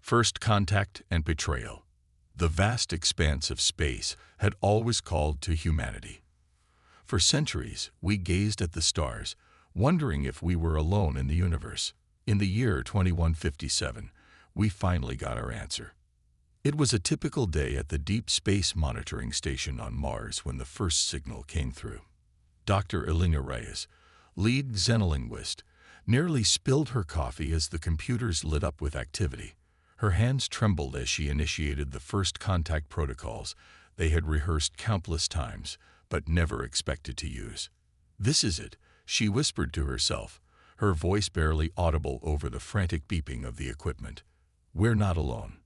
First contact and betrayal. The vast expanse of space had always called to humanity. For centuries, we gazed at the stars, wondering if we were alone in the universe. In the year 2157, we finally got our answer. It was a typical day at the Deep Space Monitoring Station on Mars when the first signal came through. Dr. Elena Reyes, lead xenolinguist, nearly spilled her coffee as the computers lit up with activity. Her hands trembled as she initiated the first contact protocols they had rehearsed countless times, but never expected to use. "This is it," she whispered to herself, her voice barely audible over the frantic beeping of the equipment. "We're not alone."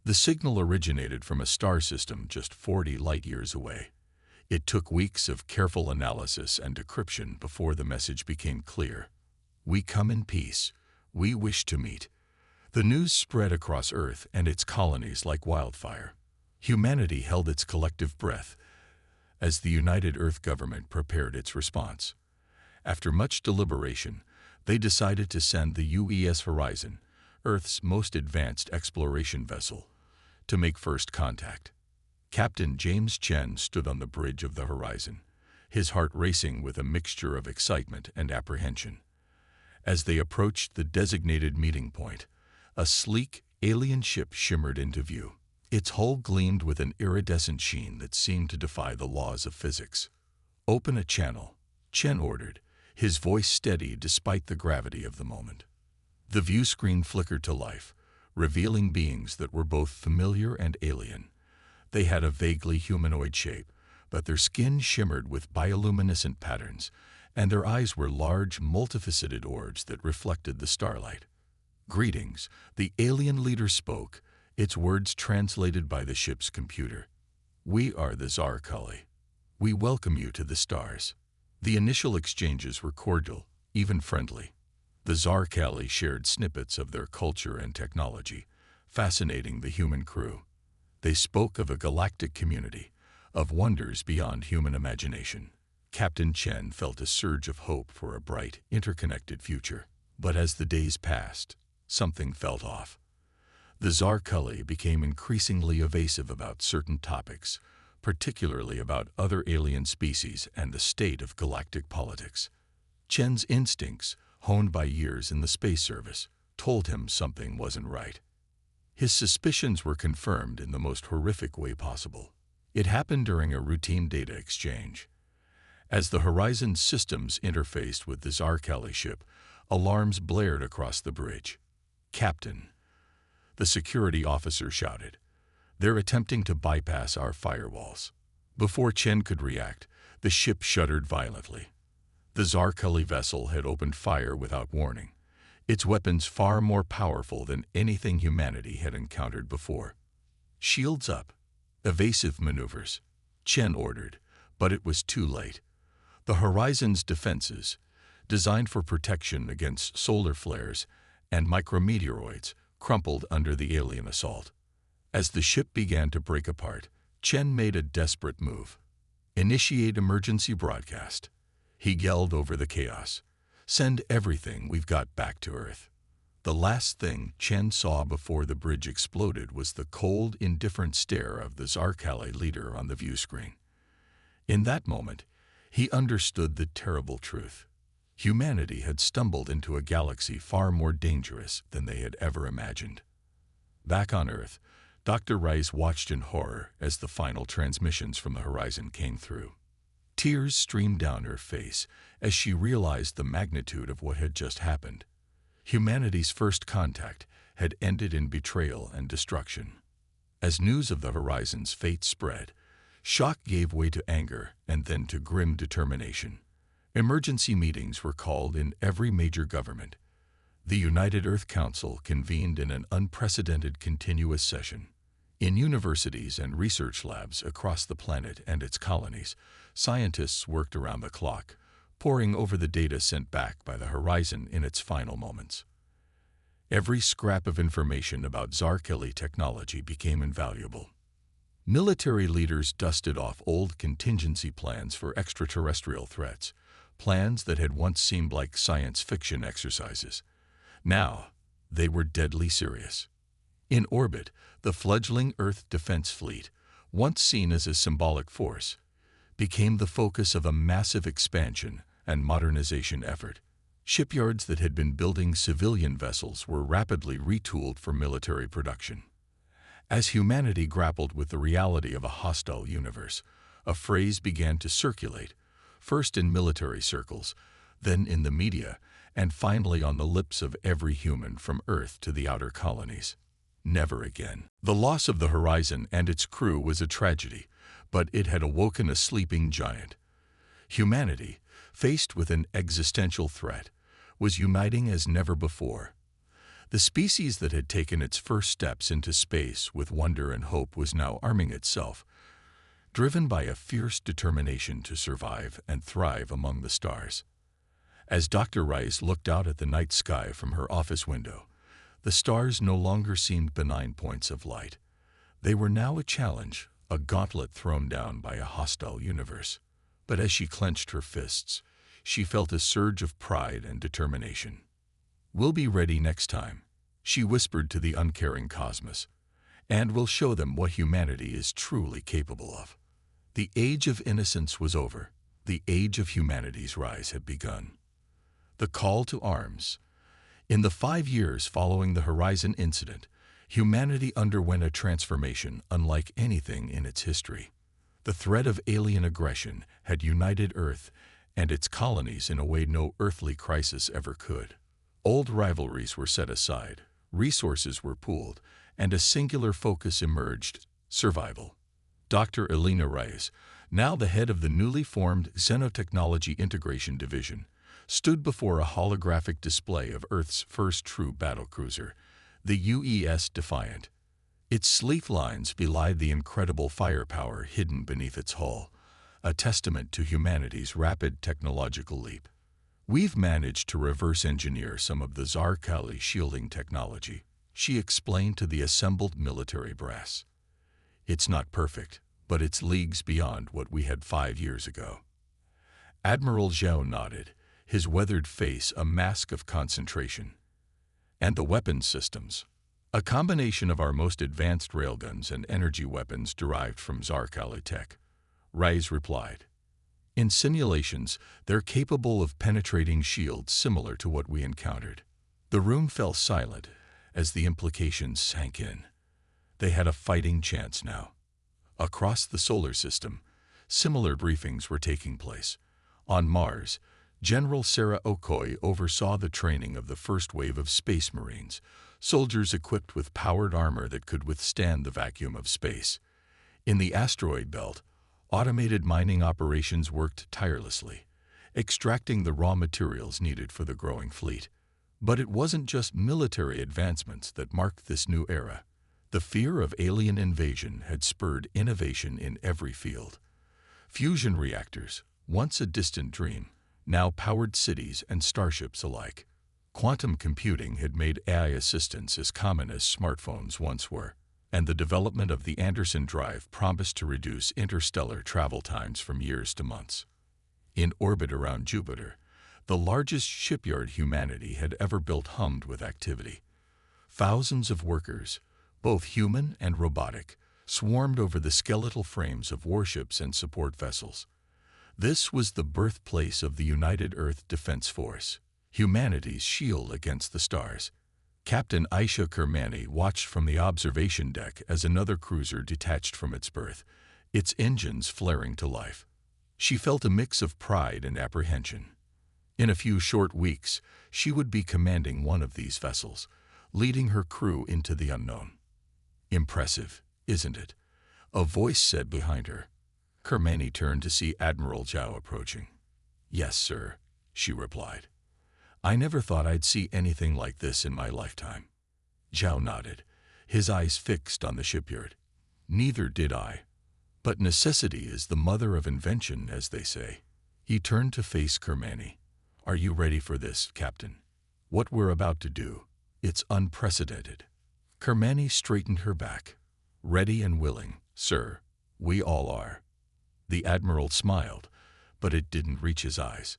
The signal originated from a star system just 40 light-years away. It took weeks of careful analysis and decryption before the message became clear. "We come in peace. We wish to meet." The news spread across Earth and its colonies like wildfire. Humanity held its collective breath as the United Earth government prepared its response. After much deliberation, they decided to send the UES Horizon, Earth's most advanced exploration vessel, to make first contact. Captain James Chen stood on the bridge of the Horizon, his heart racing with a mixture of excitement and apprehension. As they approached the designated meeting point, a sleek, alien ship shimmered into view. Its hull gleamed with an iridescent sheen that seemed to defy the laws of physics. "Open a channel," Chen ordered, his voice steady despite the gravity of the moment. The view screen flickered to life, revealing beings that were both familiar and alien. They had a vaguely humanoid shape, but their skin shimmered with bioluminescent patterns, and their eyes were large, multifaceted orbs that reflected the starlight. "Greetings," the alien leader spoke, its words translated by the ship's computer. "We are the Zarkali. We welcome you to the stars." The initial exchanges were cordial, even friendly. The Zarkali shared snippets of their culture and technology, fascinating the human crew. They spoke of a galactic community, of wonders beyond human imagination. Captain Chen felt a surge of hope for a bright, interconnected future. But as the days passed, something felt off. The Zarkali became increasingly evasive about certain topics, particularly about other alien species and the state of galactic politics. Chen's instincts, honed by years in the space service, told him something wasn't right. His suspicions were confirmed in the most horrific way possible. It happened during a routine data exchange. As the Horizon systems interfaced with the Zarkali ship, alarms blared across the bridge. "Captain," the security officer shouted, "they're attempting to bypass our firewalls." Before Chen could react, the ship shuddered violently. The Zarkali vessel had opened fire without warning, its weapons far more powerful than anything humanity had encountered before. "Shields up. Evasive maneuvers," Chen ordered, but it was too late. The Horizon's defenses, designed for protection against solar flares and micrometeoroids, crumpled under the alien assault. As the ship began to break apart, Chen made a desperate move. "Initiate emergency broadcast." He yelled over the chaos. "Send everything we've got back to Earth." The last thing Chen saw before the bridge exploded was the cold, indifferent stare of the Zarkali leader on the view screen. In that moment, he understood the terrible truth. Humanity had stumbled into a galaxy far more dangerous than they had ever imagined. Back on Earth, Dr. Rice watched in horror as the final transmissions from the Horizon came through. Tears streamed down her face as she realized the magnitude of what had just happened. Humanity's first contact had ended in betrayal and destruction. As news of the Horizon's fate spread, shock gave way to anger and then to grim determination. Emergency meetings were called in every major government. The United Earth Council convened in an unprecedented continuous session. In universities and research labs across the planet and its colonies, scientists worked around the clock, poring over the data sent back by the Horizon in its final moments. Every scrap of information about Zarkali technology became invaluable. Military leaders dusted off old contingency plans for extraterrestrial threats, plans that had once seemed like science fiction exercises. Now, they were deadly serious. In orbit, the fledgling Earth Defense Fleet, once seen as a symbolic force, became the focus of a massive expansion and modernization effort. Shipyards that had been building civilian vessels were rapidly retooled for military production. As humanity grappled with the reality of a hostile universe, a phrase began to circulate, first in military circles, then in the media, and finally on the lips of every human from Earth to the outer colonies. Never again. The loss of the Horizon and its crew was a tragedy, but it had awoken a sleeping giant. Humanity, faced with an existential threat, was uniting as never before. The species that had taken its first steps into space with wonder and hope was now arming itself, driven by a fierce determination to survive and thrive among the stars. As Dr. Rice looked out at the night sky from her office window, the stars no longer seemed benign points of light. They were now a challenge, a gauntlet thrown down by a hostile universe. But as she clenched her fists, she felt a surge of pride and determination. "We'll be ready next time," she whispered to the uncaring cosmos, "and we'll show them what humanity is truly capable of." The age of innocence was over. The age of humanity's rise had begun. The call to arms. In the 5 years following the Horizon incident, humanity underwent a transformation unlike anything in its history. The threat of alien aggression had united Earth and its colonies in a way no earthly crisis ever could. Old rivalries were set aside, resources were pooled, and a singular focus emerged: survival. Dr. Elena Rice, now the head of the newly formed Xenotechnology Integration Division, stood before a holographic display of Earth's first true battlecruiser, the UES Defiant. Its sleek lines belied the incredible firepower hidden beneath its hull, a testament to humanity's rapid technological leap. "We've managed to reverse engineer some of the Zarkali shielding technology," she explained to the assembled military brass. "It's not perfect, but it's leagues beyond what we had 5 years ago." Admiral Zhao nodded, his weathered face a mask of concentration. "And the weapons systems. A combination of our most advanced railguns and energy weapons derived from Zarkali tech," Rice replied. "In simulations, they're capable of penetrating shields similar to what we encountered." The room fell silent as the implications sank in. They had a fighting chance now. Across the solar system, similar briefings were taking place. On Mars, General Sarah Okoye oversaw the training of the first wave of Space Marines, soldiers equipped with powered armor that could withstand the vacuum of space. In the asteroid belt, automated mining operations worked tirelessly, extracting the raw materials needed for the growing fleet. But it wasn't just military advancements that marked this new era. The fear of alien invasion had spurred innovation in every field. Fusion reactors, once a distant dream, now powered cities and starships alike. Quantum computing had made AI assistants as common as smartphones once were, and the development of the Anderson drive promised to reduce interstellar travel times from years to months. In orbit around Jupiter, the largest shipyard humanity had ever built hummed with activity. Thousands of workers, both human and robotic, swarmed over the skeletal frames of warships and support vessels. This was the birthplace of the United Earth Defense Force, humanity's shield against the stars. Captain Aisha Kermani watched from the observation deck as another cruiser detached from its berth, its engines flaring to life. She felt a mix of pride and apprehension. In a few short weeks, she would be commanding one of these vessels, leading her crew into the unknown. "Impressive, isn't it?" a voice said behind her. Kermani turned to see Admiral Zhao approaching. "Yes, sir," she replied. "I never thought I'd see anything like this in my lifetime." Zhao nodded, his eyes fixed on the shipyard. "Neither did I. But necessity is the mother of invention, as they say." He turned to face Kermani. "Are you ready for this, Captain? What we're about to do, it's unprecedented." Kermani straightened her back. "Ready and willing, sir. We all are." The Admiral smiled, but it didn't reach his eyes.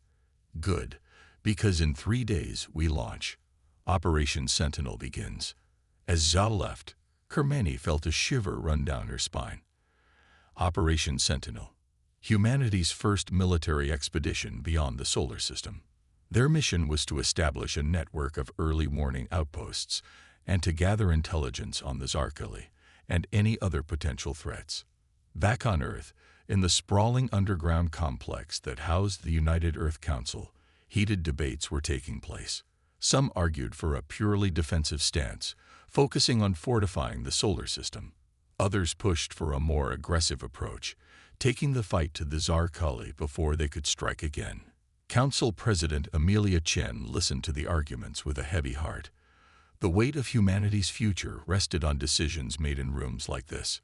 "Good, because in 3 days we launch. Operation Sentinel begins. As Zhao left, Kermani felt a shiver run down her spine. Operation Sentinel, humanity's first military expedition beyond the solar system. Their mission was to establish a network of early warning outposts and to gather intelligence on the Zarkali and any other potential threats. Back on Earth, in the sprawling underground complex that housed the United Earth Council, heated debates were taking place. Some argued for a purely defensive stance, focusing on fortifying the solar system. Others pushed for a more aggressive approach, taking the fight to the Zarkali before they could strike again. Council President Amelia Chen listened to the arguments with a heavy heart. The weight of humanity's future rested on decisions made in rooms like this.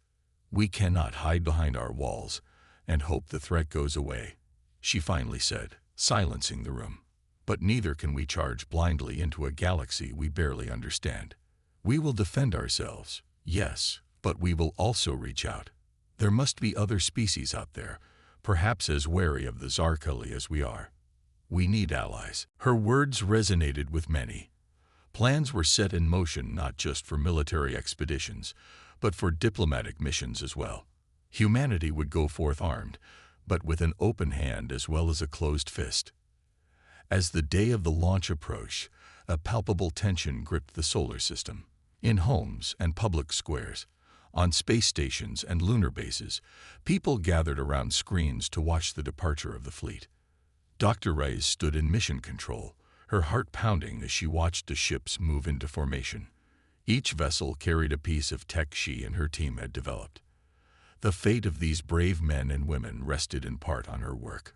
"We cannot hide behind our walls and hope the threat goes away," she finally said, silencing the room. "But neither can we charge blindly into a galaxy we barely understand. We will defend ourselves, yes, but we will also reach out. There must be other species out there, perhaps as wary of the Zarkali as we are. We need allies." Her words resonated with many. Plans were set in motion not just for military expeditions, but for diplomatic missions as well. Humanity would go forth armed, but with an open hand as well as a closed fist. As the day of the launch approached, a palpable tension gripped the solar system. In homes and public squares, on space stations and lunar bases, people gathered around screens to watch the departure of the fleet. Dr. Reyes stood in mission control, her heart pounding as she watched the ships move into formation. Each vessel carried a piece of tech she and her team had developed. The fate of these brave men and women rested in part on her work.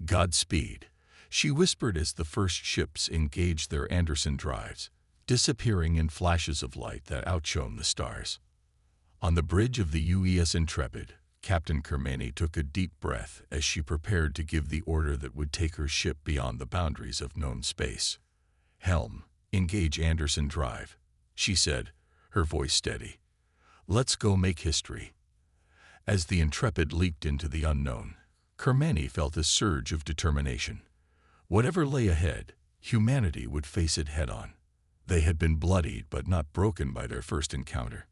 "Godspeed," she whispered as the first ships engaged their Anderson drives, disappearing in flashes of light that outshone the stars. On the bridge of the UES Intrepid, Captain Kermani took a deep breath as she prepared to give the order that would take her ship beyond the boundaries of known space. "Helm, engage Anderson Drive," she said, her voice steady. "Let's go make history." As the Intrepid leaped into the unknown, Kermani felt a surge of determination. Whatever lay ahead, humanity would face it head-on. They had been bloodied but not broken by their first encounter.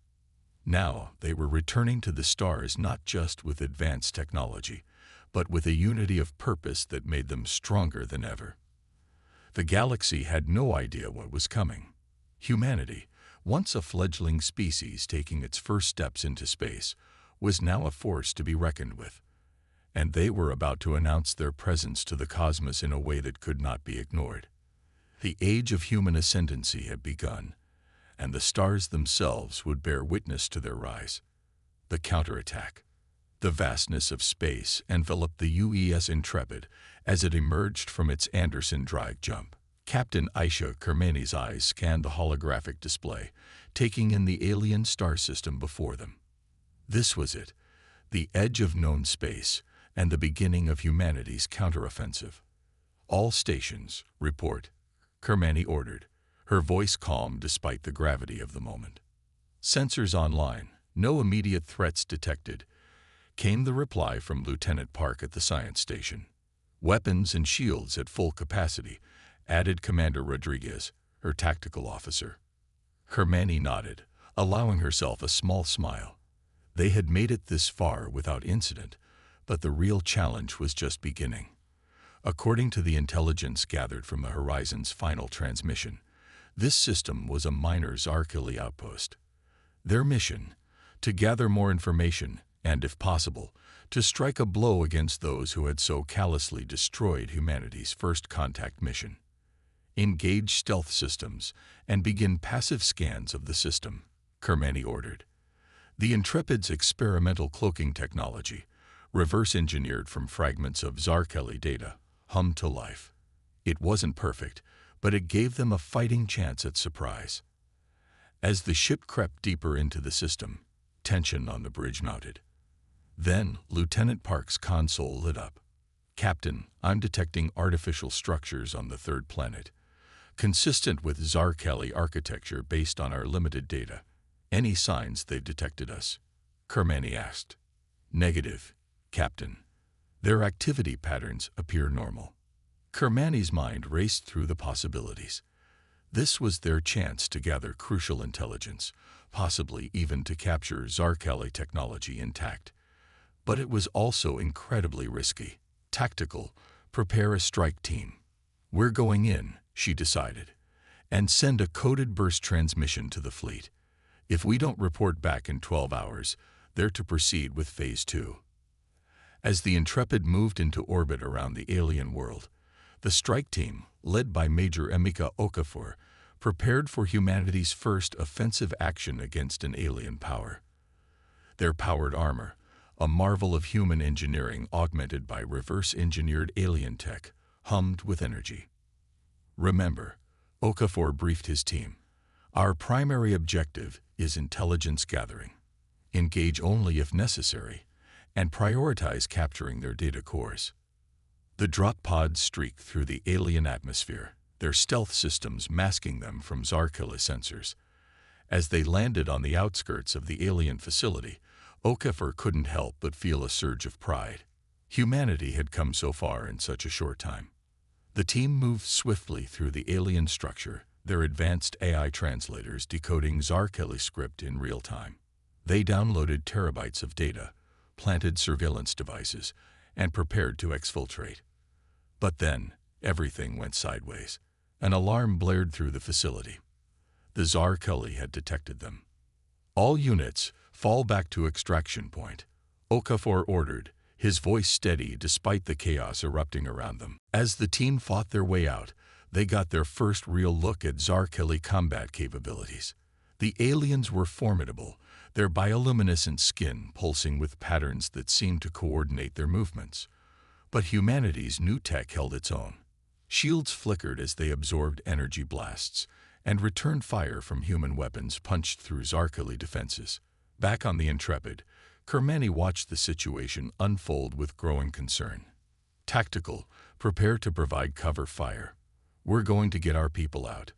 Now they were returning to the stars not just with advanced technology, but with a unity of purpose that made them stronger than ever. The galaxy had no idea what was coming. Humanity, once a fledgling species taking its first steps into space, was now a force to be reckoned with. And they were about to announce their presence to the cosmos in a way that could not be ignored. The age of human ascendancy had begun, and the stars themselves would bear witness to their rise. The counterattack. The vastness of space enveloped the UES Intrepid as it emerged from its Anderson Drive jump. Captain Aisha Kermani's eyes scanned the holographic display, taking in the alien star system before them. This was it, the edge of known space and the beginning of humanity's counteroffensive. "All stations, report," Kermani ordered, her voice calm despite the gravity of the moment. "Sensors online, no immediate threats detected," came the reply from Lieutenant Park at the science station. "Weapons and shields at full capacity," added Commander Rodriguez, her tactical officer. Kermani nodded, allowing herself a small smile. They had made it this far without incident, but the real challenge was just beginning. According to the intelligence gathered from the Horizon's final transmission, this system was a minor Zarkali outpost. Their mission, to gather more information and, if possible, to strike a blow against those who had so callously destroyed humanity's first contact mission. "Engage stealth systems and begin passive scans of the system," Kermani ordered. The Intrepid's experimental cloaking technology, reverse-engineered from fragments of Zarkali data, hummed to life. It wasn't perfect, but it gave them a fighting chance at surprise. As the ship crept deeper into the system, tension on the bridge mounted. Then Lieutenant Park's console lit up. "Captain, I'm detecting artificial structures on the third planet, consistent with Zarkali architecture based on our limited data. Any signs they've detected us?" Kermani asked. "Negative, Captain. Their activity patterns appear normal." Kermani's mind raced through the possibilities. This was their chance to gather crucial intelligence, possibly even to capture Zarkeli technology intact. But it was also incredibly risky. Tactical, prepare a strike team. We're going in, she decided, and send a coded burst transmission to the fleet. If we don't report back in 12 hours, they're to proceed with Phase 2. As the Intrepid moved into orbit around the alien world, the strike team, led by Major Emeka Okafor, prepared for humanity's first offensive action against an alien power. Their powered armor, a marvel of human engineering augmented by reverse-engineered alien tech, hummed with energy. Remember, Okafor briefed his team, our primary objective is intelligence gathering. Engage only if necessary, and prioritize capturing their data cores. The drop pods streaked through the alien atmosphere, their stealth systems masking them from Zarkeli sensors. As they landed on the outskirts of the alien facility, Okafor couldn't help but feel a surge of pride. Humanity had come so far in such a short time. The team moved swiftly through the alien structure, their advanced AI translators decoding Zarkeli script in real time. They downloaded terabytes of data, planted surveillance devices, and prepared to exfiltrate. But then, everything went sideways. An alarm blared through the facility. The Zarkeli had detected them. All units, fall back to extraction point, Okafor ordered, his voice steady despite the chaos erupting around them. As the team fought their way out, they got their first real look at Zarkeli combat capabilities. The aliens were formidable, their bioluminescent skin pulsing with patterns that seemed to coordinate their movements. But humanity's new tech held its own. Shields flickered as they absorbed energy blasts, and returned fire from human weapons punched through Zarkeli defenses. Back on the Intrepid, Kermani watched the situation unfold with growing concern. Tactical, prepare to provide cover fire. We're going to get our people out.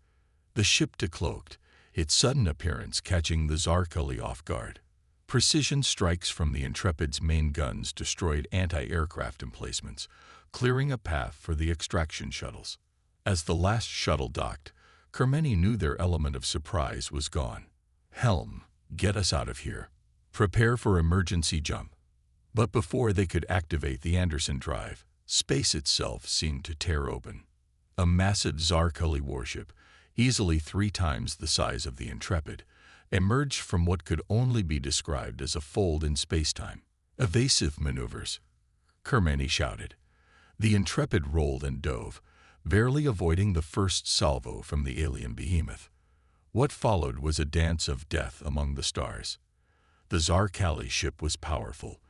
The ship decloaked, its sudden appearance catching the Zarkeli off guard. Precision strikes from the Intrepid's main guns destroyed anti-aircraft emplacements, clearing a path for the extraction shuttles. As the last shuttle docked, Kermani knew their element of surprise was gone. Helm, get us out of here. Prepare for emergency jump. But before they could activate the Anderson drive, space itself seemed to tear open. A massive Zarkeli warship, easily 3 times the size of the Intrepid, emerged from what could only be described as a fold in spacetime. Evasive maneuvers, Kermani shouted. The Intrepid rolled and dove, barely avoiding the first salvo from the alien behemoth. What followed was a dance of death among the stars. The Zarkeli ship was powerful,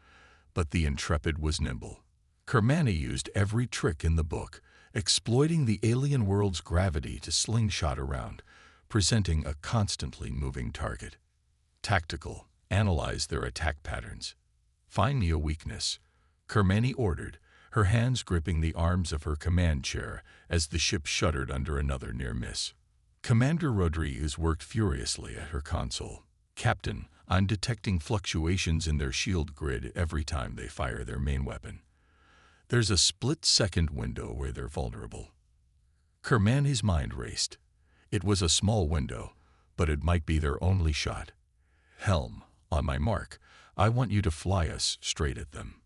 but the Intrepid was nimble. Kermani used every trick in the book, exploiting the alien world's gravity to slingshot around, presenting a constantly moving target. Tactical, analyze their attack patterns. Find me a weakness, Kermani ordered, her hands gripping the arms of her command chair as the ship shuddered under another near miss. Commander Rodriguez worked furiously at her console. Captain, I'm detecting fluctuations in their shield grid every time they fire their main weapon. There's a split-second window where they're vulnerable. Kermani's mind raced. It was a small window, but it might be their only shot. Helm, on my mark, I want you to fly us straight at them.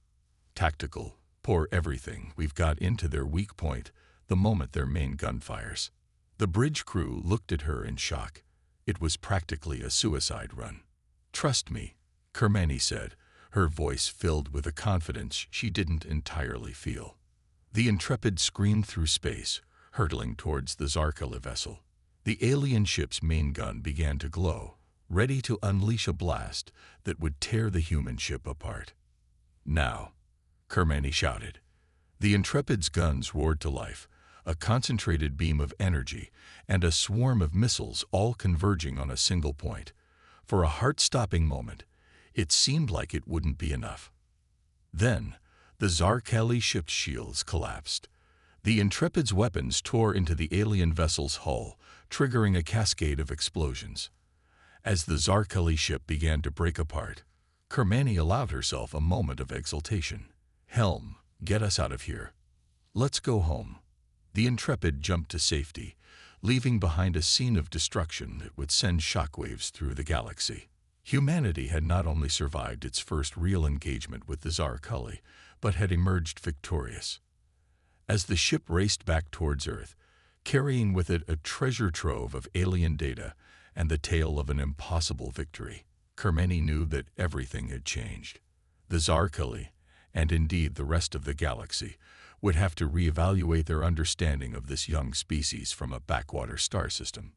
Tactical, pour everything we've got into their weak point the moment their main gun fires. The bridge crew looked at her in shock. It was practically a suicide run. Trust me, Kermani said, her voice filled with a confidence she didn't entirely feel. The Intrepid screamed through space, hurtling towards the Zarkeli vessel. The alien ship's main gun began to glow, ready to unleash a blast that would tear the human ship apart. Now, Kermani shouted. The Intrepid's guns roared to life, a concentrated beam of energy and a swarm of missiles all converging on a single point. For a heart-stopping moment, it seemed like it wouldn't be enough. Then, the Zarkeli ship's shields collapsed. The Intrepid's weapons tore into the alien vessel's hull, triggering a cascade of explosions. As the Zarkeli ship began to break apart, Kermani allowed herself a moment of exultation. Helm, get us out of here. Let's go home. The Intrepid jumped to safety, leaving behind a scene of destruction that would send shockwaves through the galaxy. Humanity had not only survived its first real engagement with the Tsar Cully, but had emerged victorious. As the ship raced back towards Earth, carrying with it a treasure trove of alien data and the tale of an impossible victory, Kermani knew that everything had changed. The Tsar Cully, and indeed the rest of the galaxy, would have to reevaluate their understanding of this young species from a backwater star system.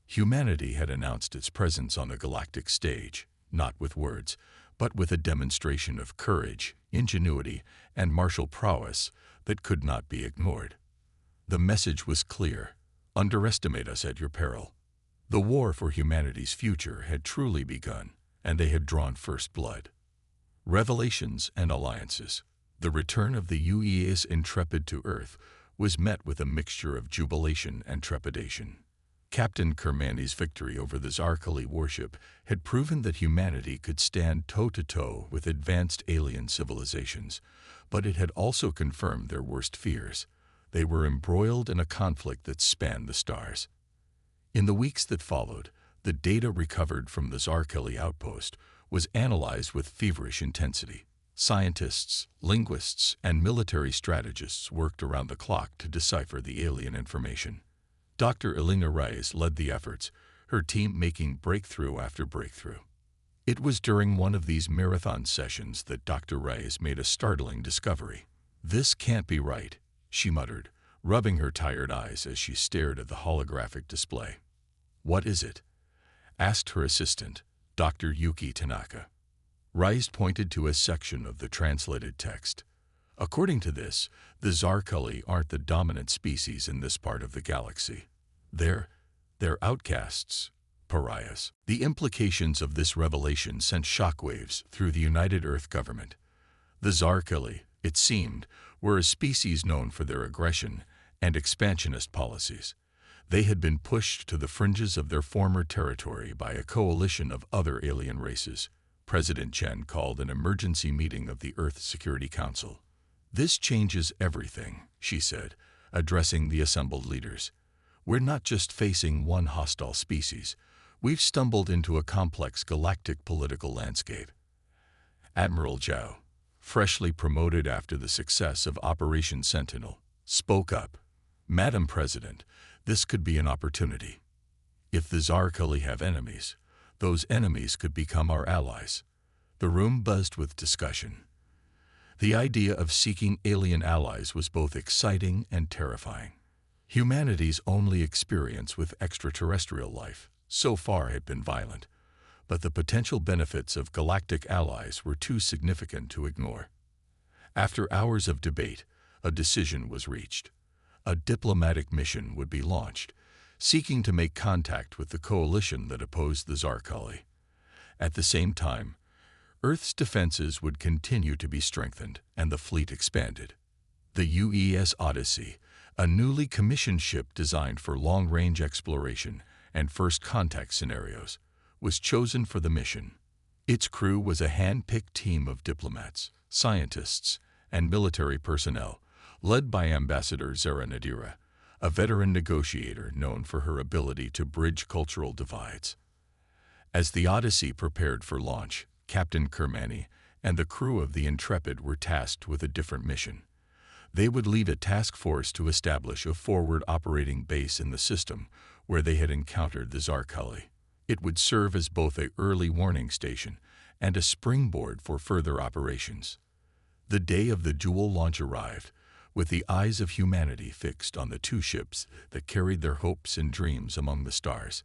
Humanity had announced its presence on the galactic stage, not with words, but with a demonstration of courage, ingenuity, and martial prowess that could not be ignored. The message was clear: underestimate us at your peril. The war for humanity's future had truly begun, and they had drawn first blood. Revelations and alliances. The return of the UES Intrepid to Earth was met with a mixture of jubilation and trepidation. Captain Kermani's victory over the Tsar Cully warship had proven that humanity could stand toe-to-toe with advanced alien civilizations, but it had also confirmed their worst fears. They were embroiled in a conflict that spanned the stars. In the weeks that followed, the data recovered from the Tsar Cully outpost was analyzed with feverish intensity. Scientists, linguists, and military strategists worked around the clock to decipher the alien information. Dr. Elena Reyes led the efforts, her team making breakthrough after breakthrough. It was during one of these marathon sessions that Dr. Reyes made a startling discovery. "This can't be right," she muttered, rubbing her tired eyes as she stared at the holographic display. "What is it?" asked her assistant, Dr. Yuki Tanaka. Reyes pointed to a section of the translated text. According to this, the Tsar Cully aren't the dominant species in this part of the galaxy. They're outcasts, pariahs. The implications of this revelation sent shockwaves through the United Earth government. The Tsar Cully, it seemed, were a species known for their aggression and expansionist policies. They had been pushed to the fringes of their former territory by a coalition of other alien races. President Chen called an emergency meeting of the Earth Security Council. "This changes everything," she said, addressing the assembled leaders. "We're not just facing one hostile species. We've stumbled into a complex galactic political landscape." Admiral Zhao, freshly promoted after the success of Operation Sentinel, spoke up. "Madam President, this could be an opportunity. If the Tsar Cully have enemies, those enemies could become our allies." The room buzzed with discussion. The idea of seeking alien allies was both exciting and terrifying. Humanity's only experience with extraterrestrial life so far had been violent, but the potential benefits of galactic allies were too significant to ignore. After hours of debate, a decision was reached. A diplomatic mission would be launched, seeking to make contact with the coalition that opposed the Tsar Cully. At the same time, Earth's defenses would continue to be strengthened and the fleet expanded. The UES Odyssey, a newly commissioned ship designed for long-range exploration and first contact scenarios, was chosen for the mission. Its crew was a hand-picked team of diplomats, scientists, and military personnel, led by Ambassador Zara Nadira, a veteran negotiator known for her ability to bridge cultural divides. As the Odyssey prepared for launch, Captain Kermani and the crew of the Intrepid were tasked with a different mission. They would lead a task force to establish a forward operating base in the system where they had encountered the Tsar Cully. It would serve as both an early warning station and a springboard for further operations. The day of the dual launch arrived, with the eyes of humanity fixed on the two ships that carried their hopes and dreams among the stars.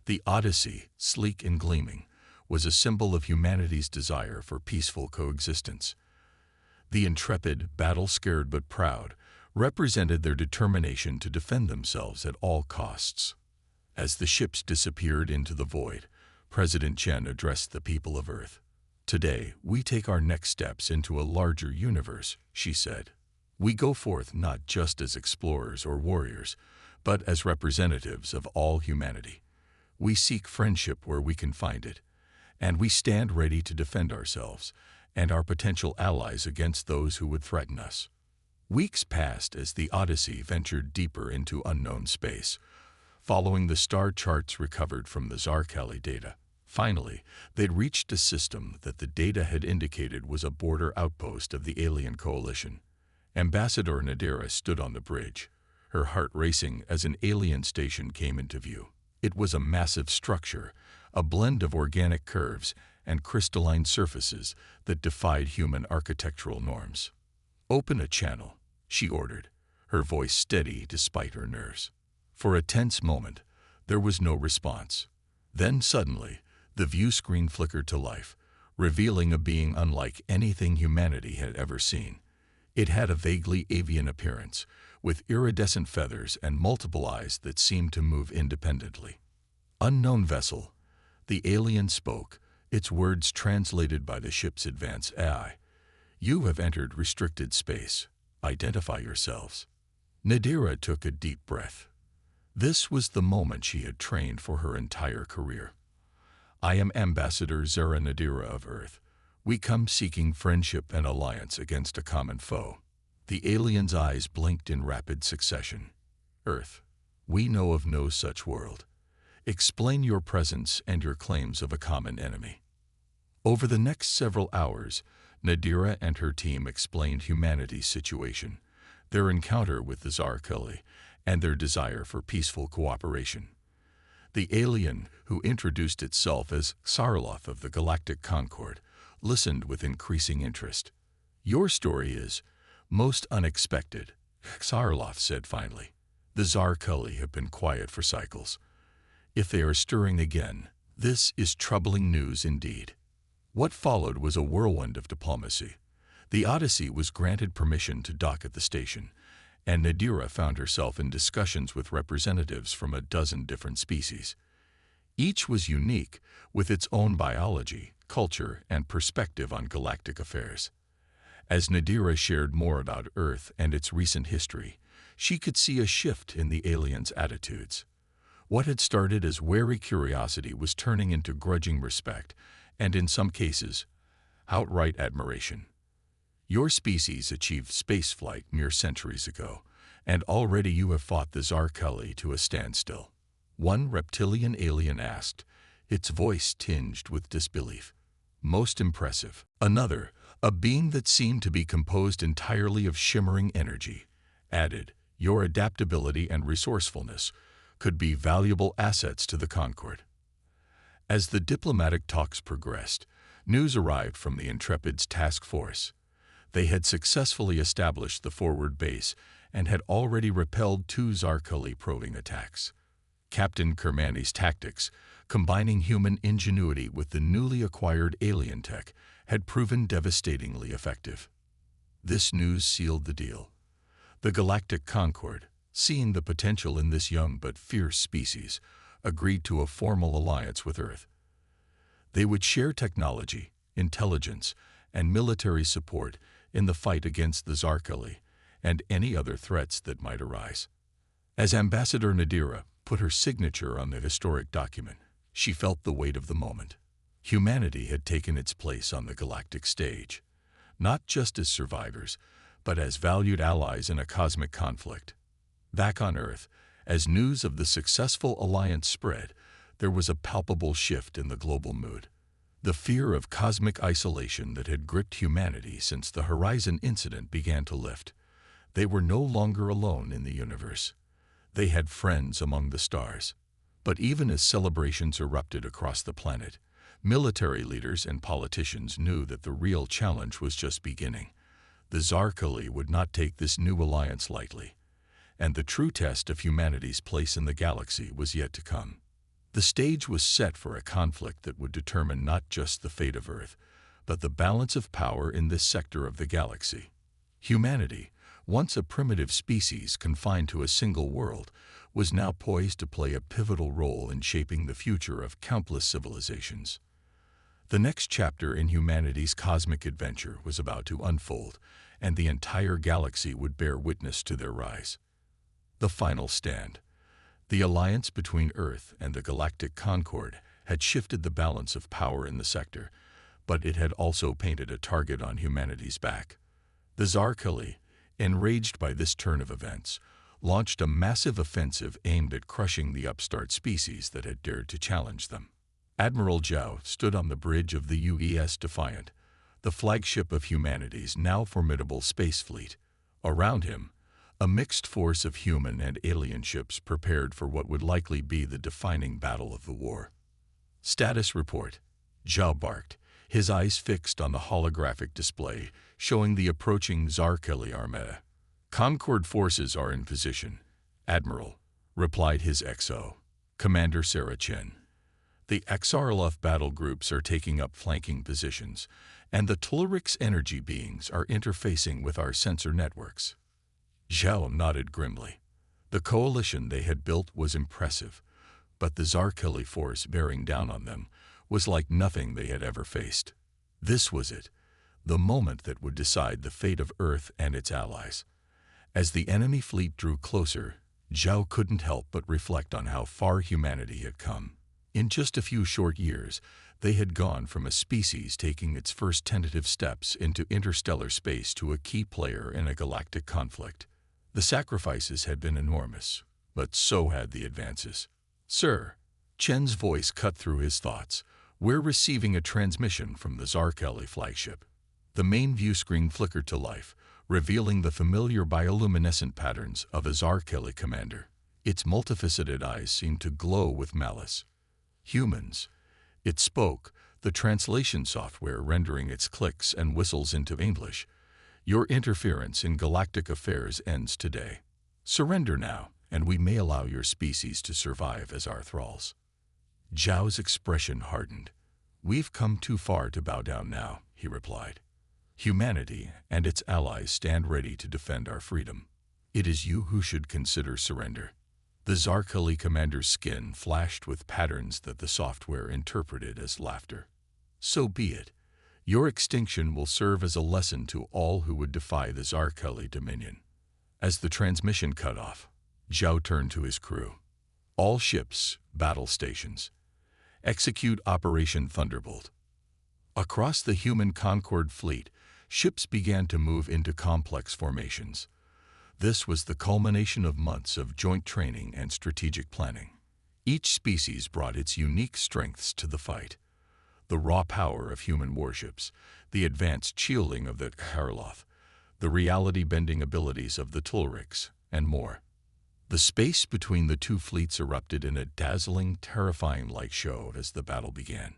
The Odyssey, sleek and gleaming, was a symbol of humanity's desire for peaceful coexistence. The Intrepid, battle-scared but proud, represented their determination to defend themselves at all costs. As the ships disappeared into the void, President Chen addressed the people of Earth. "Today, we take our next steps into a larger universe," she said. "We go forth not just as explorers or warriors, but as representatives of all humanity. We seek friendship where we can find it, and we stand ready to defend ourselves and our potential allies against those who would threaten us." Weeks passed as the Odyssey ventured deeper into unknown space, following the star charts recovered from the Zarkeli data. Finally, they'd reached a system that the data had indicated was a border outpost of the alien coalition. Ambassador Nadira stood on the bridge, her heart racing as an alien station came into view. It was a massive structure, a blend of organic curves and crystalline surfaces that defied human architectural norms. "Open a channel," she ordered, her voice steady despite her nerves. For a tense moment, there was no response. Then suddenly, the view screen flickered to life, revealing a being unlike anything humanity had ever seen. It had a vaguely avian appearance, with iridescent feathers and multiple eyes that seemed to move independently. "Unknown vessel," the alien spoke, its words translated by the ship's advanced AI. "You have entered restricted space. Identify yourselves." Nadira took a deep breath. This was the moment she had trained for her entire career. "I am Ambassador Zara Nadira of Earth. We come seeking friendship and alliance against a common foe." The alien's eyes blinked in rapid succession. "Earth, we know of no such world. Explain your presence and your claims of a common enemy." Over the next several hours, Nadira and her team explained humanity's situation, their encounter with the Zarkeli, and their desire for peaceful cooperation. The alien, who introduced itself as Xarloth of the Galactic Concord, listened with increasing interest. "Your story is most unexpected," Xarloth said finally. "The Zarkeli have been quiet for cycles. If they are stirring again, this is troubling news indeed." What followed was a whirlwind of diplomacy. The Odyssey was granted permission to dock at the station, and Nadira found herself in discussions with representatives from a dozen different species. Each was unique, with its own biology, culture, and perspective on galactic affairs. As Nadira shared more about Earth and its recent history, she could see a shift in the aliens' attitudes. What had started as wary curiosity was turning into grudging respect, and in some cases, outright admiration. "Your species achieved spaceflight mere centuries ago, and already you have fought the Zarkeli to a standstill," one reptilian alien asked, its voice tinged with disbelief. "Most impressive." Another, a being that seemed to be composed entirely of shimmering energy, added, "Your adaptability and resourcefulness could be valuable assets to the Concord." As the diplomatic talks progressed, news arrived from the Intrepid's task force. They had successfully established the forward base and had already repelled 2 Zarkeli probing attacks. Captain Kermani's tactics, combining human ingenuity with the newly acquired alien tech, had proven devastatingly effective. This news sealed the deal. The Galactic Concord, seeing the potential in this young but fierce species, agreed to a formal alliance with Earth. They would share technology, intelligence, and military support in the fight against the Zarkeli and any other threats that might arise. As Ambassador Nadira put her signature on the historic document, she felt the weight of the moment. Humanity had taken its place on the galactic stage, not just as survivors, but as valued allies in a cosmic conflict. Back on Earth, as news of the successful alliance spread, there was a palpable shift in the global mood. The fear of cosmic isolation that had gripped humanity since the Horizon incident began to lift. They were no longer alone in the universe. They had friends among the stars. But even as celebrations erupted across the planet, military leaders and politicians knew that the real challenge was just beginning. The Zarkeli would not take this new alliance lightly, and the true test of humanity's place in the galaxy was yet to come. The stage was set for a conflict that would determine not just the fate of Earth, but the balance of power in this sector of the galaxy. Humanity, once a primitive species confined to a single world, was now poised to play a pivotal role in shaping the future of countless civilizations. The next chapter in humanity's cosmic adventure was about to unfold, and the entire galaxy would bear witness to their rise. The final stand. The alliance between Earth and the Galactic Concord had shifted the balance of power in the sector, but it had also painted a target on humanity's back. The Zarkeli, enraged by this turn of events, launched a massive offensive aimed at crushing the upstart species that had dared to challenge them. Admiral Zhao stood on the bridge of the UES Defiant, the flagship of humanity's now formidable space fleet. Around him, a mixed force of human and alien ships prepared for what would likely be the defining battle of the war. "Status report," Zhao barked, his eyes fixed on the holographic display showing the approaching Zarkeli Armada. "Concord forces are in position, Admiral," replied his XO, Commander Sarah Chen. "The Xarloth battle groups are taking up flanking positions, and the Tulric's energy beings are interfacing with our sensor networks." Zhao nodded grimly. The coalition they had built was impressive, but the Zarkeli force bearing down on them was like nothing they had ever faced. This was it, the moment that would decide the fate of Earth and its allies. As the enemy fleet drew closer, Zhao couldn't help but reflect on how far humanity had come. In just a few short years, they had gone from a species taking its first tentative steps into interstellar space to a key player in a galactic conflict. The sacrifices had been enormous, but so had the advances. "Sir," Chen's voice cut through his thoughts, "we're receiving a transmission from the Zarkeli flagship." The main view screen flickered to life, revealing the familiar bioluminescent patterns of a Zarkeli commander. Its multifaceted eyes seemed to glow with malice. "Humans," it spoke, the translation software rendering its clicks and whistles into English. "Your interference in galactic affairs ends today. Surrender now, and we may allow your species to survive as our thralls." Zhao's expression hardened. "We've come too far to bow down now," he replied. "Humanity and its allies stand ready to defend our freedom. It is you who should consider surrender." The Zarkeli commander's skin flashed with patterns that the software interpreted as laughter. "So be it. Your extinction will serve as a lesson to all who would defy the Zarkeli dominion." As the transmission cut off, Zhao turned to his crew. "All ships, battle stations. Execute Operation Thunderbolt." Across the human Concord fleet, ships began to move into complex formations. This was the culmination of months of joint training and strategic planning. Each species brought its unique strengths to the fight. The raw power of human warships, the advanced shielding of the Xarloth, the reality-bending abilities of the Tulrics, and more. The space between the two fleets erupted in a dazzling, terrifying-like show as the battle began.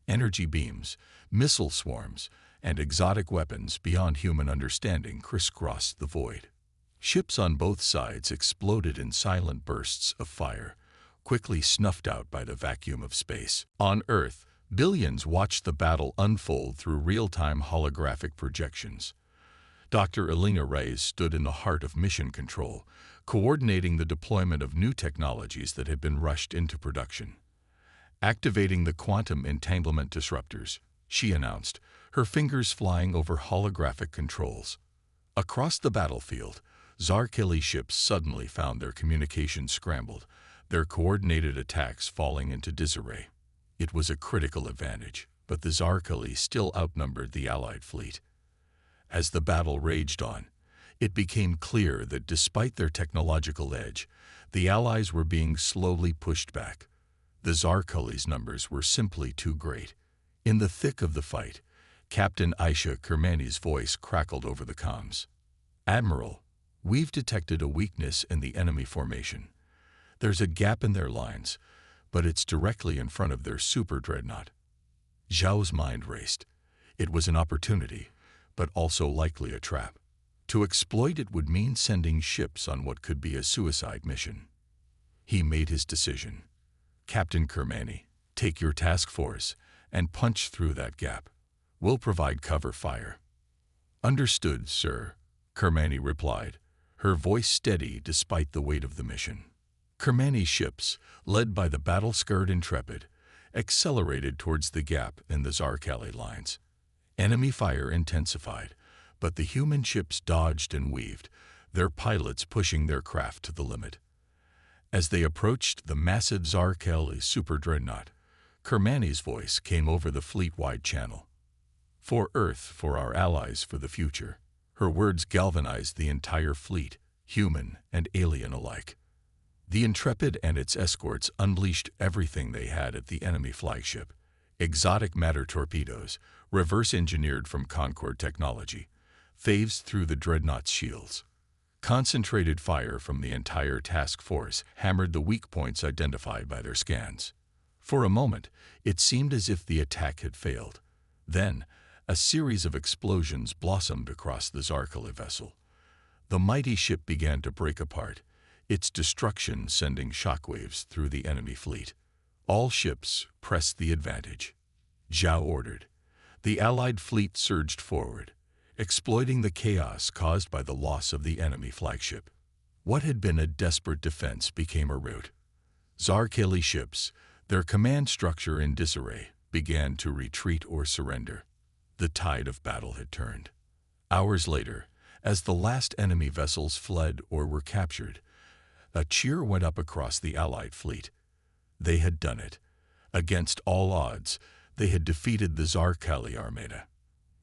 Energy beams, missile swarms, and exotic weapons beyond human understanding crisscrossed the void. Ships on both sides exploded in silent bursts of fire, quickly snuffed out by the vacuum of space. On Earth, billions watched the battle unfold through real-time holographic projections. Dr. Elena Reyes stood in the heart of mission control, coordinating the deployment of new technologies that had been rushed into production. "Activating the quantum entanglement disruptors," she announced, her fingers flying over holographic controls. Across the battlefield, Zarkeli ships suddenly found their communications scrambled, their coordinated attacks falling into disarray. It was a critical advantage, but the Zarkeli still outnumbered the Allied fleet. As the battle raged on, it became clear that despite their technological edge, the Allies were being slowly pushed back. The Zarkeli's numbers were simply too great. In the thick of the fight, Captain Aisha Kermani's voice crackled over the comms. "Admiral, we've detected a weakness in the enemy formation. There's a gap in their lines, but it's directly in front of their super dreadnought." Zhao's mind raced. It was an opportunity, but also likely a trap. To exploit it would mean sending ships on what could be a suicide mission. He made his decision. "Captain Kermani, take your task force and punch through that gap. We'll provide cover fire." "Understood, sir," Kermani replied, her voice steady despite the weight of the mission. Kermani's ships, led by the battle-scarred Intrepid, accelerated towards the gap in the Zarkeli lines. Enemy fire intensified, but the human ships dodged and weaved, their pilots pushing their craft to the limit. As they approached the massive Zarkeli super dreadnought, Kermani's voice came over the fleet-wide channel. "For Earth, for our allies, for the future." Her words galvanized the entire fleet. human and alien alike. The Intrepid and its escorts unleashed everything they had at the enemy flagship: exotic matter torpedoes, reverse-engineered from Concord technology, phased through the dreadnought's shields. Concentrated fire from the entire task force hammered the weak points identified by their scans. For a moment, it seemed as if the attack had failed. Then, a series of explosions blossomed across the Zarkali vessel. The mighty ship began to break apart, its destruction sending shockwaves through the enemy fleet. All ships pressed the advantage. Zhao ordered. The Allied fleet surged forward, exploiting the chaos caused by the loss of the enemy flagship. What had been a desperate defense became a rout. Zarkali ships, their command structure in disarray, began to retreat or surrender. The tide of battle had turned. Hours later, as the last enemy vessels fled or were captured, a cheer went up across the Allied fleet. They had done it. Against all odds, they had defeated the Zarkali Armada.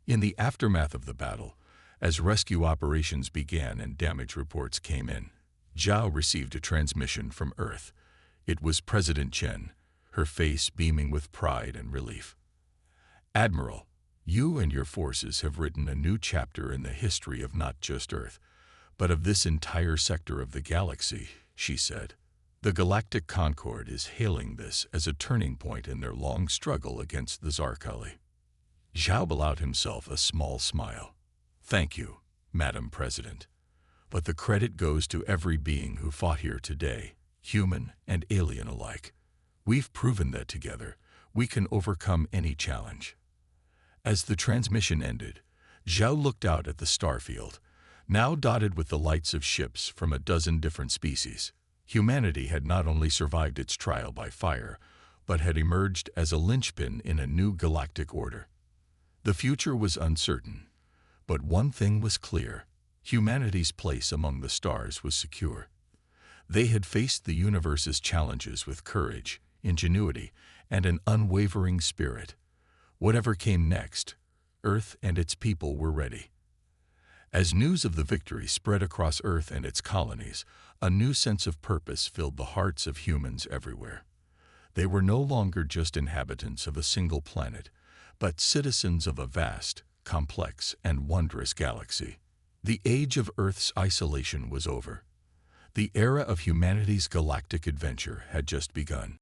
In the aftermath of the battle, as rescue operations began and damage reports came in, Zhao received a transmission from Earth. It was President Chen, her face beaming with pride and relief. "Admiral, you and your forces have written a new chapter in the history of not just Earth, but of this entire sector of the galaxy," she said. "The Galactic Concord is hailing this as a turning point in their long struggle against the Zarkali." Zhao allowed himself a small smile. "Thank you, Madam President. But the credit goes to every being who fought here today, human and alien alike. We've proven that together, we can overcome any challenge." As the transmission ended, Zhao looked out at the starfield, now dotted with the lights of ships from a dozen different species. Humanity had not only survived its trial by fire, but had emerged as a linchpin in a new galactic order. The future was uncertain, but one thing was clear: humanity's place among the stars was secure. They had faced the universe's challenges with courage, ingenuity, and an unwavering spirit. Whatever came next, Earth and its people were ready. As news of the victory spread across Earth and its colonies, a new sense of purpose filled the hearts of humans everywhere. They were no longer just inhabitants of a single planet, but citizens of a vast, complex, and wondrous galaxy. The age of Earth's isolation was over. The era of humanity's galactic adventure had just begun.